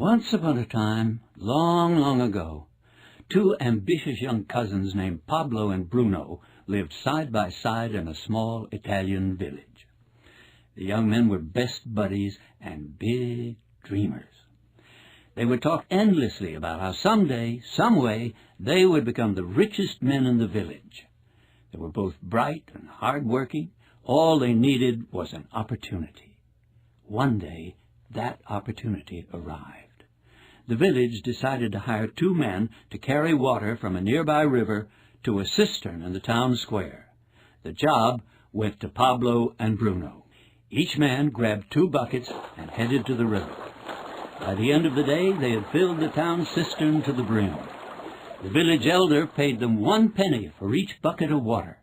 Once upon a time, long, long ago, two ambitious young cousins named Pablo and Bruno lived side by side in a small Italian village. The young men were best buddies and big dreamers. They would talk endlessly about how someday, some way, they would become the richest men in the village. They were both bright and hard-working. All they needed was an opportunity. One day, that opportunity arrived. The village decided to hire two men to carry water from a nearby river to a cistern in the town square. The job went to Pablo and Bruno. Each man grabbed 2 buckets and headed to the river. By the end of the day, they had filled the town cistern to the brim. The village elder paid them 1 penny for each bucket of water.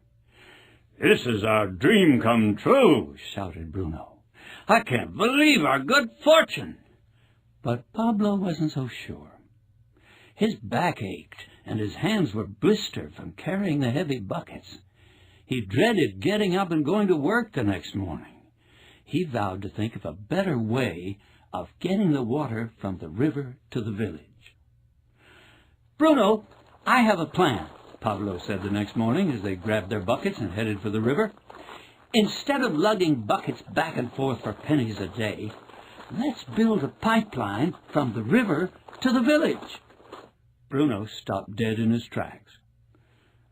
"This is our dream come true," shouted Bruno. "I can't believe our good fortune." But Pablo wasn't so sure. His back ached, and his hands were blistered from carrying the heavy buckets. He dreaded getting up and going to work the next morning. He vowed to think of a better way of getting the water from the river to the village. "Bruno, I have a plan," Pablo said the next morning as they grabbed their buckets and headed for the river. "Instead of lugging buckets back and forth for pennies a day, let's build a pipeline from the river to the village." Bruno stopped dead in his tracks.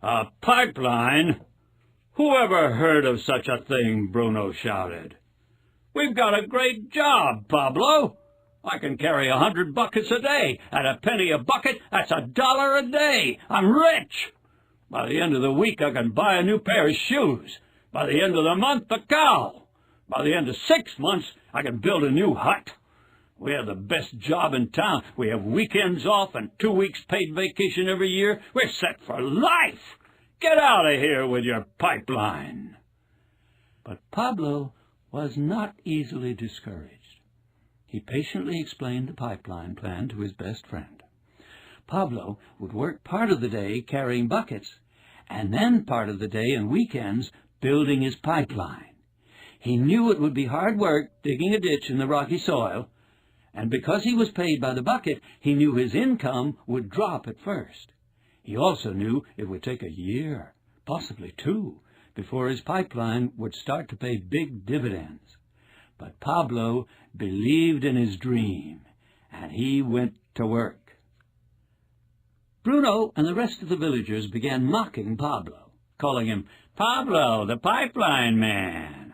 "A pipeline? Who ever heard of such a thing?" Bruno shouted. "We've got a great job, Pablo. I can carry 100 buckets a day. At a penny a bucket, that's $1 a day. I'm rich. By the end of the week, I can buy a new pair of shoes. By the end of the month, a cow. By the end of 6 months, I can build a new hut. We have the best job in town. We have weekends off and 2 weeks paid vacation every year. We're set for life. Get out of here with your pipeline." But Pablo was not easily discouraged. He patiently explained the pipeline plan to his best friend. Pablo would work part of the day carrying buckets, and then part of the day and weekends building his pipeline. He knew it would be hard work digging a ditch in the rocky soil, and because he was paid by the bucket, he knew his income would drop at first. He also knew it would take a year, possibly 2, before his pipeline would start to pay big dividends. But Pablo believed in his dream, and he went to work. Bruno and the rest of the villagers began mocking Pablo, calling him "Pablo, the pipeline man."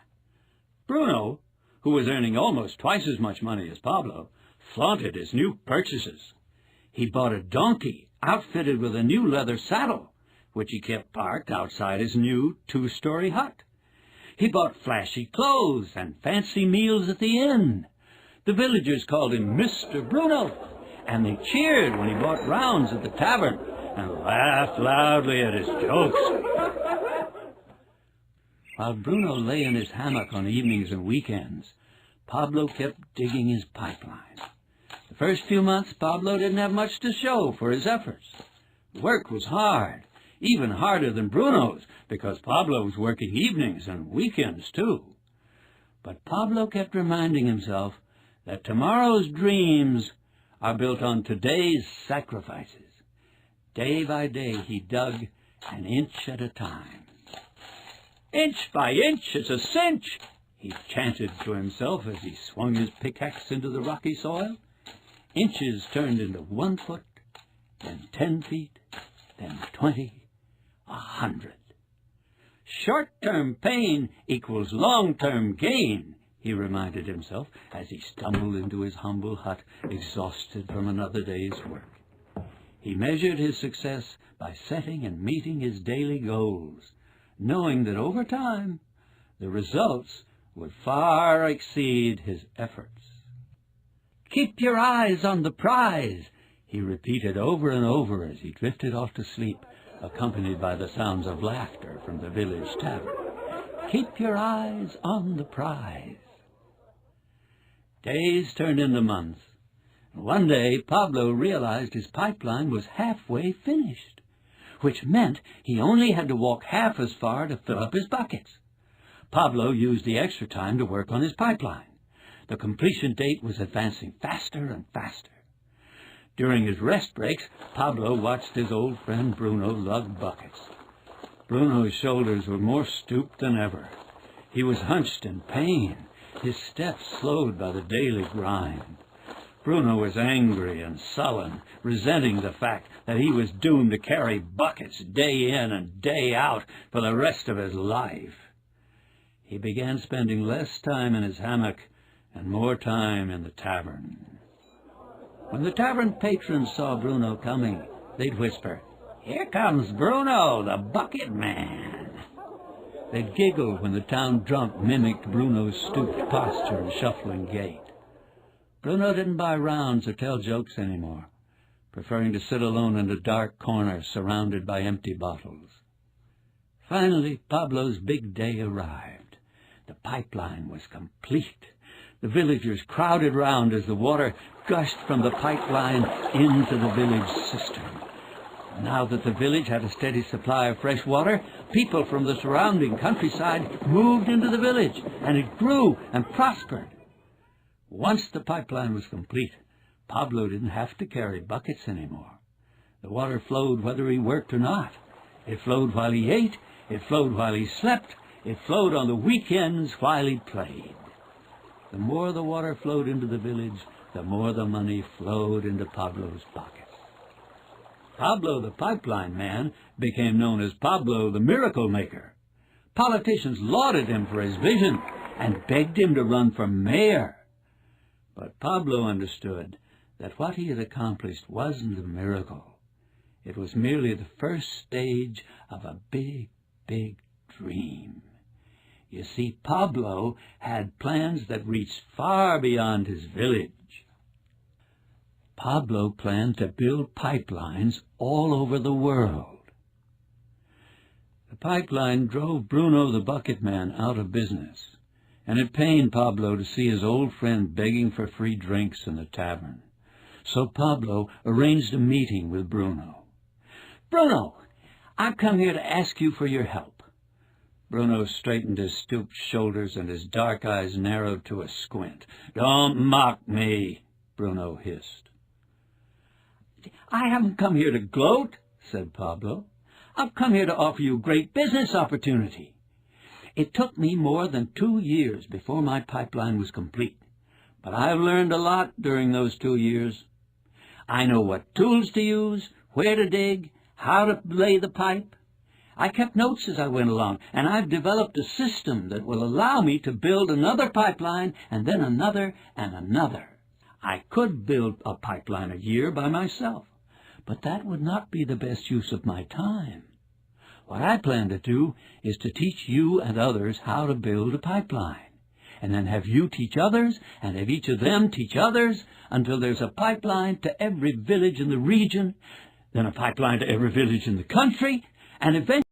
Bruno, who was earning almost twice as much money as Pablo, flaunted his new purchases. He bought a donkey outfitted with a new leather saddle, which he kept parked outside his new 2-story hut. He bought flashy clothes and fancy meals at the inn. The villagers called him Mr. Bruno, and they cheered when he bought rounds at the tavern and laughed loudly at his jokes. While Bruno lay in his hammock on evenings and weekends, Pablo kept digging his pipeline. The first few months, Pablo didn't have much to show for his efforts. The work was hard, even harder than Bruno's, because Pablo was working evenings and weekends too. But Pablo kept reminding himself that tomorrow's dreams are built on today's sacrifices. Day by day he dug an inch at a time. "Inch by inch, it's a cinch," he chanted to himself as he swung his pickaxe into the rocky soil. Inches turned into 1 foot, then 10 feet, then 20, 100. "Short-term pain equals long-term gain," he reminded himself as he stumbled into his humble hut, exhausted from another day's work. He measured his success by setting and meeting his daily goals, knowing that over time the results would far exceed his efforts. "Keep your eyes on the prize," he repeated over and over as he drifted off to sleep, accompanied by the sounds of laughter from the village tavern. "Keep your eyes on the prize." Days turned into months. One day, Pablo realized his pipeline was halfway finished, which meant he only had to walk half as far to fill up his buckets. Pablo used the extra time to work on his pipeline. The completion date was advancing faster and faster. During his rest breaks, Pablo watched his old friend Bruno lug buckets. Bruno's shoulders were more stooped than ever. He was hunched in pain, his steps slowed by the daily grind. Bruno was angry and sullen, resenting the fact that he was doomed to carry buckets day in and day out for the rest of his life. He began spending less time in his hammock and more time in the tavern. When the tavern patrons saw Bruno coming, they'd whisper, "Here comes Bruno, the bucket man." They'd giggle when the town drunk mimicked Bruno's stooped posture and shuffling gait. Bruno didn't buy rounds or tell jokes anymore, preferring to sit alone in a dark corner surrounded by empty bottles. Finally, Pablo's big day arrived. The pipeline was complete. The villagers crowded round as the water gushed from the pipeline into the village cistern. Now that the village had a steady supply of fresh water, people from the surrounding countryside moved into the village, and it grew and prospered. Once the pipeline was complete, Pablo didn't have to carry buckets anymore. The water flowed whether he worked or not. It flowed while he ate, it flowed while he slept, it flowed on the weekends while he played. The more the water flowed into the village, the more the money flowed into Pablo's pockets. Pablo the pipeline man became known as Pablo the miracle maker. Politicians lauded him for his vision and begged him to run for mayor. But Pablo understood that what he had accomplished wasn't a miracle. It was merely the first stage of a big, big dream. You see, Pablo had plans that reached far beyond his village. Pablo planned to build pipelines all over the world. The pipeline drove Bruno the bucket man out of business, and it pained Pablo to see his old friend begging for free drinks in the tavern. So Pablo arranged a meeting with Bruno. "Bruno, I've come here to ask you for your help." Bruno straightened his stooped shoulders and his dark eyes narrowed to a squint. "Don't mock me," Bruno hissed. "I haven't come here to gloat," said Pablo. "I've come here to offer you a great business opportunity. It took me more than 2 years before my pipeline was complete, but I've learned a lot during those 2 years. I know what tools to use, where to dig, how to lay the pipe. I kept notes as I went along, and I've developed a system that will allow me to build another pipeline and then another and another. I could build a pipeline a year by myself, but that would not be the best use of my time. What I plan to do is to teach you and others how to build a pipeline, and then have you teach others, and have each of them teach others, until there's a pipeline to every village in the region, then a pipeline to every village in the country, and eventually